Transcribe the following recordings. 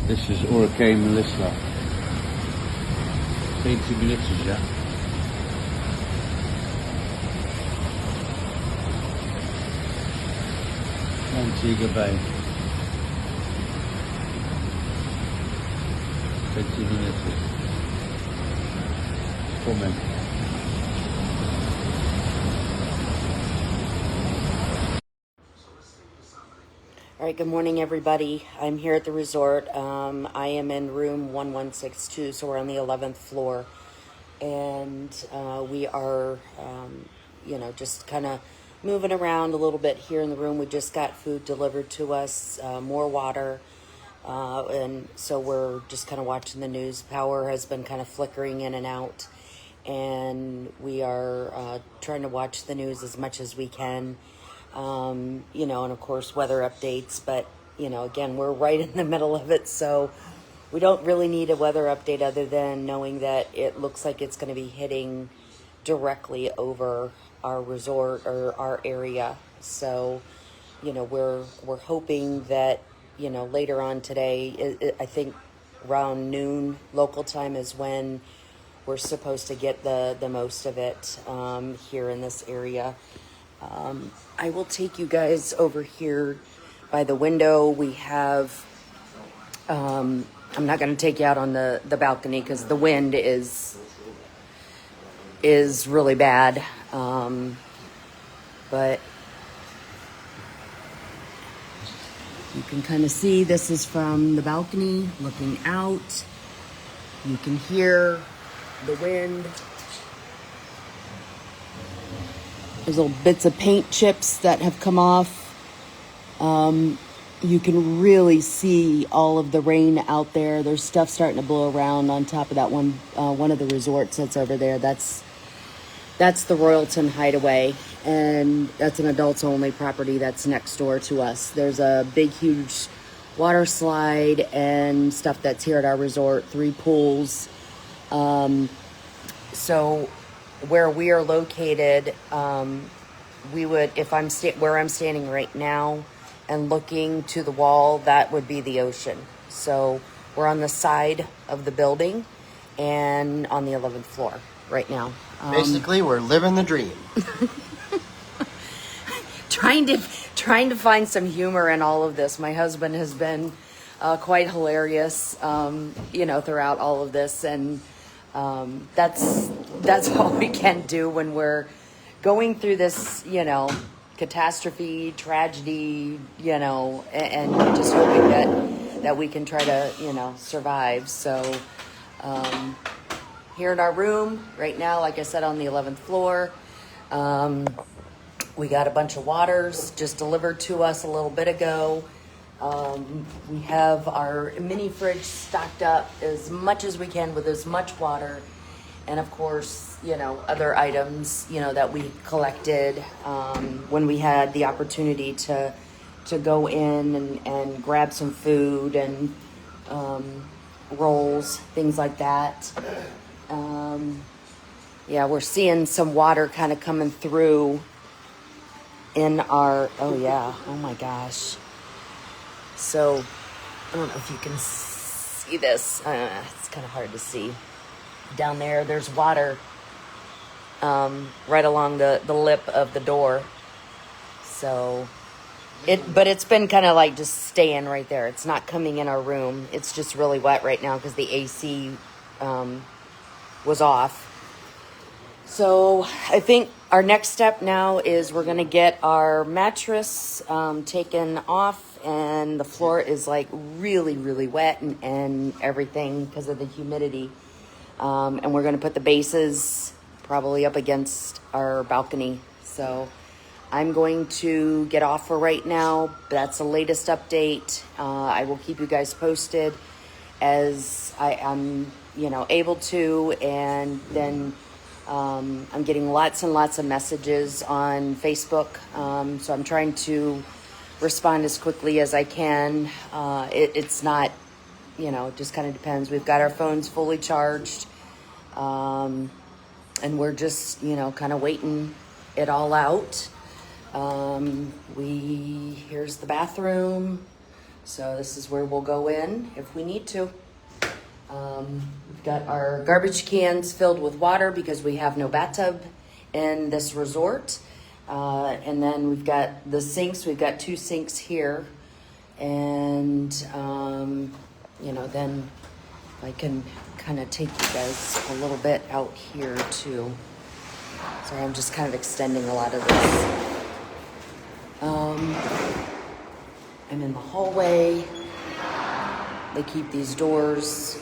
This is Hurricane Melissa. 20 minuutjes, ja. Antigua Bay. 20 minuutjes. Coming. All right, good morning, everybody. I'm here at the resort. I am in room 1162, so we're on the 11th floor. And we are, just kind of moving around a little bit here in the room. We just got food delivered to us, more water. And so we're just kind of watching the news. Power has been kind of flickering in and out. And we are trying to watch the news as much as we can. And of course weather updates, but again, we're right in the middle of it, so we don't really need a weather update other than knowing that it looks like it's going to be hitting directly over our resort or our area. So, we're hoping that, later on today, I think around noon local time is when we're supposed to get the most of it here in this area. I will take you guys over here by the window. We have, I'm not going to take you out on the balcony because the wind is really bad. But you can kind of see this is from the balcony looking out. You can hear the wind. There's little bits of paint chips that have come off. You can really see all of the rain out there. There's stuff starting to blow around on top of that one of the resorts that's over there. That's the Royalton Hideaway, and that's an adults only property that's next door to us. There's a big, huge water slide and stuff that's here at our resort, 3 pools. So where we are located, we would, if I'm where I'm standing right now and looking to the wall, that would be the ocean. So we're on the side of the building and on the 11th floor right now. Basically, we're living the dream. Trying to find some humor in all of this. My husband has been quite hilarious, throughout all of this, and that's all we can do when we're going through this, catastrophe, tragedy, and just hoping that we can try to, survive. So here in our room right now, like I said, on the 11th floor, we got a bunch of waters just delivered to us a little bit ago. We have our mini fridge stocked up as much as we can with as much water, and of course, other items, that we collected when we had the opportunity to go in and grab some food and rolls, things like that. We're seeing some water kind of coming through in our, oh my gosh. So, I don't know if you can see this. It's kind of hard to see. Down there's water right along the lip of the door. So, but it's been kind of like just staying right there. It's not coming in our room. It's just really wet right now because the AC was off. So I think our next step now is we're going to get our mattress taken off, and the floor is like really, really wet and everything because of the humidity. And we're going to put the bases probably up against our balcony. So I'm going to get off for right now. That's the latest update. I will keep you guys posted as I'm, able to, and then I'm getting lots and lots of messages on Facebook, so I'm trying to respond as quickly as I can. It's not, it just kind of depends. We've got our phones fully charged, and we're just, kind of waiting it all out. Here's the bathroom. So this is where we'll go in if we need to. We've got our garbage cans filled with water because we have no bathtub in this resort. And then we've got the sinks. We've got 2 sinks here. And, then I can kind of take you guys a little bit out here too. Sorry, I'm just kind of extending a lot of this. I'm in the hallway. They keep these doors,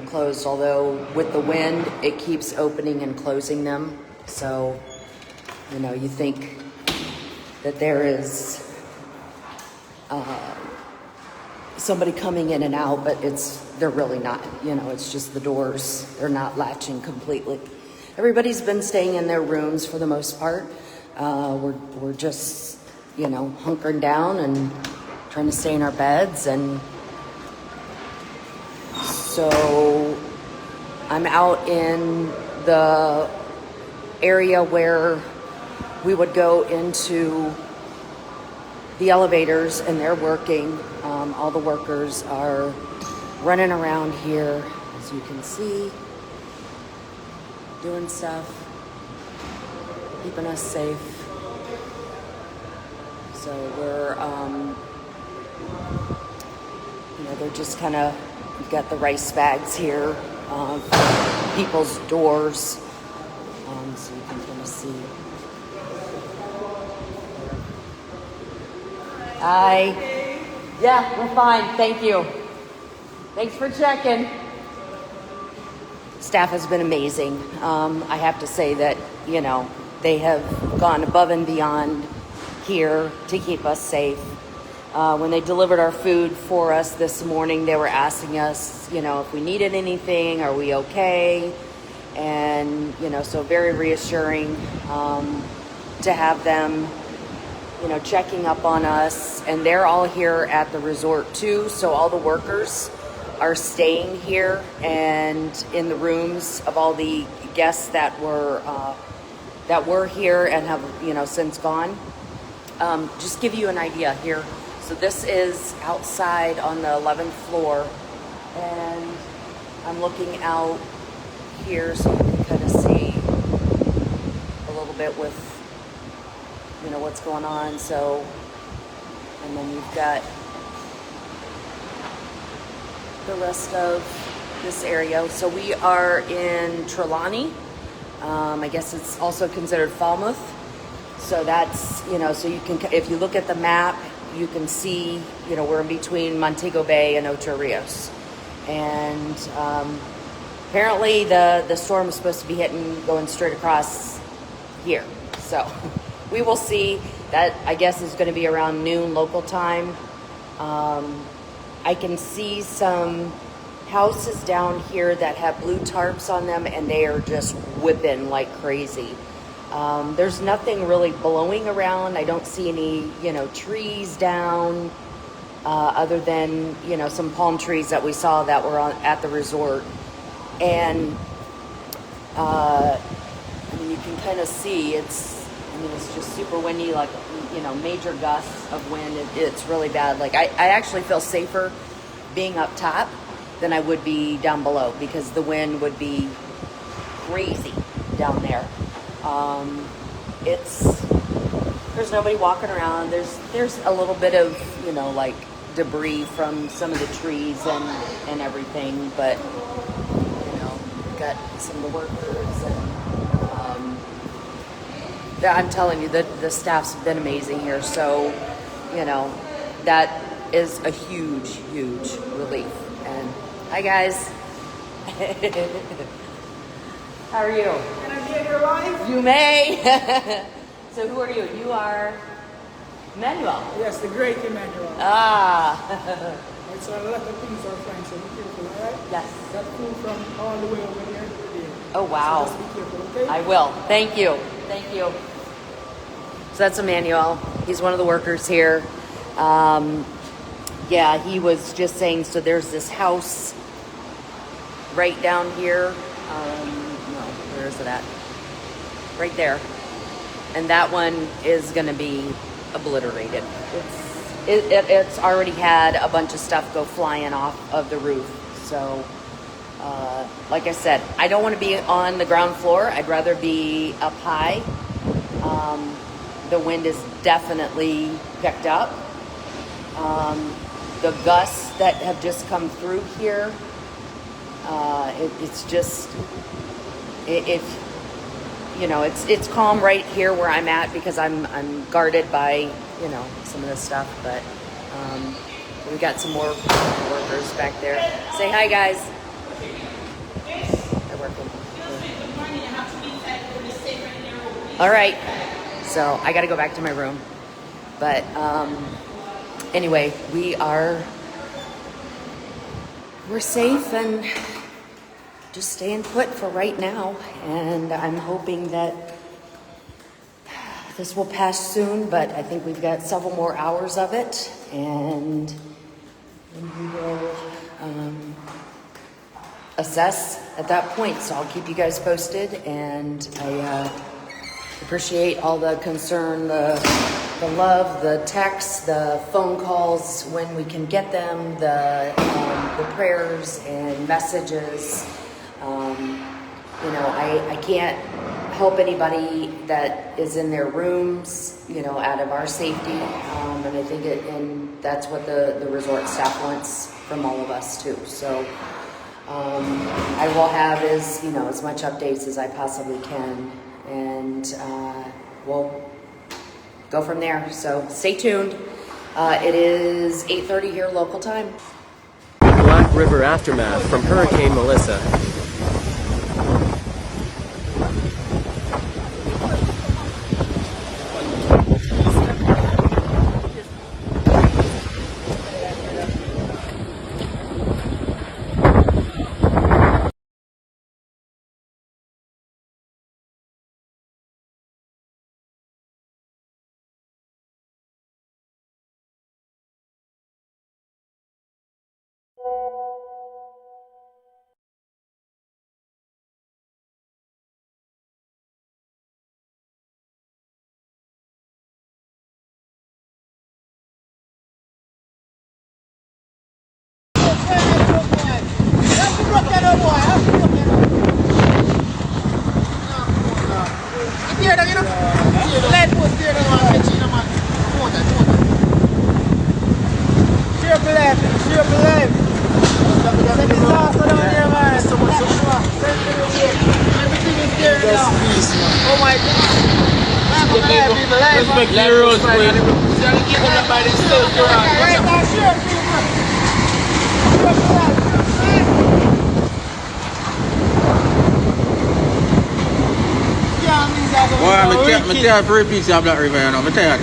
closed, although with the wind, it keeps opening and closing them. So, you think that there is somebody coming in and out, but they're really not. It's just the doors. They're not latching completely. Everybody's been staying in their rooms for the most part. We're just, hunkering down and trying to stay in our beds. And so I'm out in the area where we would go into the elevators, and they're working. All the workers are running around here, as you can see, doing stuff, keeping us safe. So we're, they're just kind of, we've got the rice bags here, for people's doors, so you can kind of see. Hi. Yeah, we're fine. Thank you. Thanks for checking. Staff has been amazing. I have to say that, they have gone above and beyond here to keep us safe. When they delivered our food for us this morning, they were asking us, if we needed anything, are we okay? And, so very reassuring to have them, checking up on us. And they're all here at the resort too. So all the workers are staying here and in the rooms of all the guests that were here and have, since gone. Just give you an idea here. So this is outside on the 11th floor, and I'm looking out here so you can kind of see a little bit with, what's going on. So, and then you've got the rest of this area. So we are in Trelawney. I guess it's also considered Falmouth. So that's, so you can, if you look at the map, you can see, we're in between Montego Bay and Ocho Rios. And apparently the storm is supposed to be going straight across here. So we will see. That, I guess, is going to be around noon local time. I can see some houses down here that have blue tarps on them, and they are just whipping like crazy. There's nothing really blowing around. I don't see any, trees down, other than, some palm trees that we saw that were at the resort. And, you can kind of see it's just super windy, like, major gusts of wind. It's really bad. Like, I actually feel safer being up top than I would be down below, because the wind would be crazy down there. There's nobody walking around. There's a little bit of, like debris from some of the trees and everything, but, we've got some of the workers and, I'm telling you that the staff's been amazing here. So, that is a huge, huge relief. And hi guys. How are you? Can I be in your life? You may. So who are you? You are Emmanuel. Yes, the great Emmanuel. Ah. Right, so a lot of things are flying, so be careful, all right? Yes. That flew from all the way over there. Oh, wow. So just be careful, okay? I will. Thank you. Thank you. So that's Emmanuel. He's one of the workers here. Yeah, he was just saying, so there's this house right down here. No, where is it at? Right there. And that one is going to be obliterated. it's already had a bunch of stuff go flying off of the roof. So, like I said, I don't want to be on the ground floor. I'd rather be up high. The wind is definitely picked up. The gusts that have just come through here, it's just, it's calm right here where I'm at because I'm guarded by, some of this stuff, but we got some more workers back there. Say hi, guys. They're working. All right, so I got to go back to my room, but anyway, we're safe and just staying put for right now, and I'm hoping that this will pass soon, but I think we've got several more hours of it, and we will assess at that point. So I'll keep you guys posted, and I appreciate all the concern, the love, the texts, the phone calls when we can get them, the prayers and messages. I can't help anybody that is in their rooms, out of our safety. And I think and that's what the resort staff wants from all of us too. So I will have as much updates as I possibly can, and we'll go from there. So stay tuned. It is 8:30 here local time. Black River aftermath from Hurricane Melissa. Respect your rules, please. Well, I'm tired for a piece of Black River, I'm tired.